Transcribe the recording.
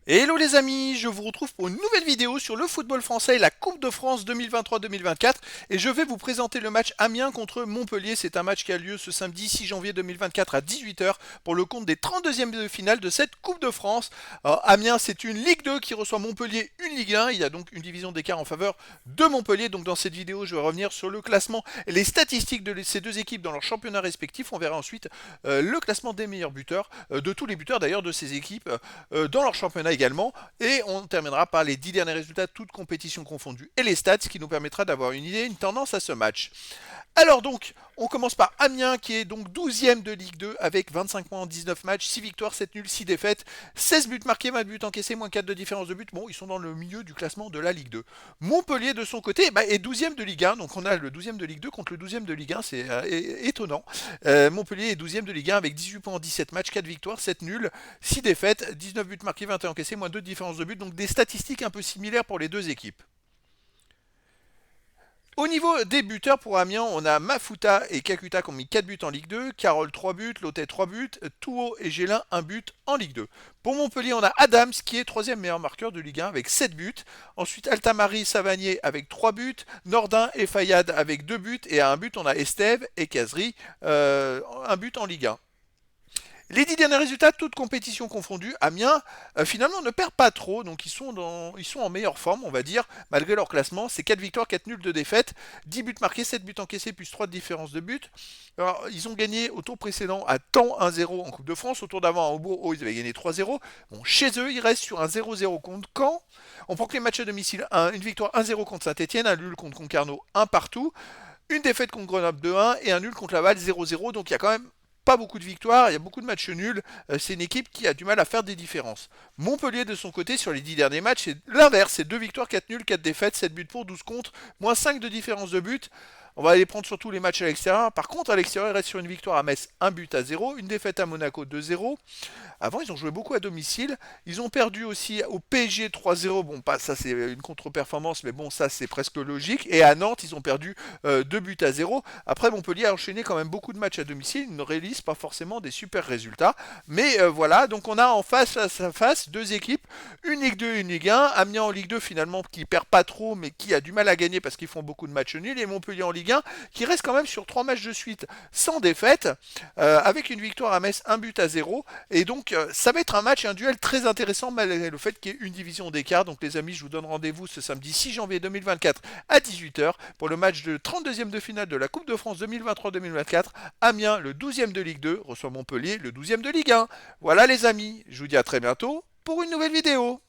Hello les amis, je vous retrouve pour une nouvelle vidéo sur le football français et la Coupe de France 2023-2024 et je vais vous présenter le match Amiens contre Montpellier. C'est un match qui a lieu ce samedi 6 janvier 2024 à 18 h pour le compte des 32e de finale de cette Coupe de France. Alors, Amiens, c'est une Ligue 2 qui reçoit Montpellier, une Ligue 1. Il y a donc une division d'écart en faveur de Montpellier. Donc dans cette vidéo, je vais revenir sur le classement et les statistiques de ces deux équipes dans leur championnat respectif. On verra ensuite le classement des meilleurs buteurs, de tous les buteurs d'ailleurs de ces équipes dans leur championnat également. Et on terminera par les 10 derniers résultats, toutes compétitions confondues, et les stats, ce qui nous permettra d'avoir une idée, une tendance à ce match. Alors donc, on commence par Amiens qui est donc 12e de Ligue 2 avec 25 points en 19 matchs, 6 victoires, 7 nuls, 6 défaites, 16 buts marqués, 20 buts encaissés, moins 4 de différence de but. Bon, ils sont dans le milieu du classement de la Ligue 2. Montpellier de son côté est 12e de Ligue 1, donc on a le 12e de Ligue 2 contre le 12e de Ligue 1, c'est étonnant. Montpellier est 12e de Ligue 1 avec 18 points en 17 matchs, 4 victoires, 7 nuls, 6 défaites, 19 buts marqués, 21 encaissés, moins 2 de différence de but, donc des statistiques un peu similaires pour les deux équipes. Au niveau des buteurs pour Amiens, on a Mafuta et Kakuta qui ont mis 4 buts en Ligue 2, Carole 3 buts, Lotet 3 buts, Touo et Gélin 1 but en Ligue 2. Pour Montpellier, on a Adams qui est 3e meilleur marqueur de Ligue 1 avec 7 buts. Ensuite, Altamari Savanier avec 3 buts, Nordin et Fayad avec 2 buts. Et à un but, on a Estève et Kazri, 1 but en Ligue 1. Les 10 derniers résultats, toutes compétitions confondues, Amiens finalement ne perd pas trop, donc ils sont en meilleure forme, on va dire, malgré leur classement. C'est 4 victoires, 4 nuls, 2 défaites, 10 buts marqués, 7 buts encaissés, plus 3 de différence de but. Alors, ils ont gagné au tour précédent à Caen 1-0 en Coupe de France, au tour d'avant à Aubourg, ils avaient gagné 3-0. Bon, chez eux, ils restent sur un 0-0 contre Caen. On prend que les matchs à domicile, une victoire 1-0 contre Saint-Etienne, un nul contre Concarneau, un partout. Une défaite contre Grenoble 2-1 et un nul contre Laval 0-0. Donc il y a quand même pas beaucoup de victoires, il y a beaucoup de matchs nuls. C'est une équipe qui a du mal à faire des différences. Montpellier, de son côté, sur les 10 derniers matchs, c'est l'inverse. C'est 2 victoires, 4 nuls, 4 défaites, 7 buts pour, 12 contre, moins 5 de différence de but. On va aller prendre surtout les matchs à l'extérieur. Par contre, à l'extérieur, il reste sur une victoire à Metz, 1 but à 0, une défaite à Monaco 2-0. Avant, ils ont joué beaucoup à domicile. Ils ont perdu aussi au PSG 3-0. Bon, pas ça, c'est une contre-performance, mais bon, ça, c'est presque logique. Et à Nantes, ils ont perdu 2 buts à 0. Après, Montpellier a enchaîné quand même beaucoup de matchs à domicile. Ils ne réalisent pas forcément des super résultats. Mais voilà, donc on a en face à face deux équipes, une Ligue 2 et une Ligue 1. Amiens en Ligue 2, finalement, qui perd pas trop, mais qui a du mal à gagner parce qu'ils font beaucoup de matchs nuls. Et Montpellier en Ligue 1, qui reste quand même sur 3 matchs de suite sans défaite, avec une victoire à Metz, 1 but à 0. Et donc, ça va être un match, un duel très intéressant malgré le fait qu'il y ait une division d'écart. Donc, les amis, je vous donne rendez-vous ce samedi 6 janvier 2024 à 18 h pour le match de 32e de finale de la Coupe de France 2023-2024. Amiens, le 12e de Ligue 2, reçoit Montpellier, le 12e de Ligue 1. Voilà les amis, je vous dis à très bientôt pour une nouvelle vidéo.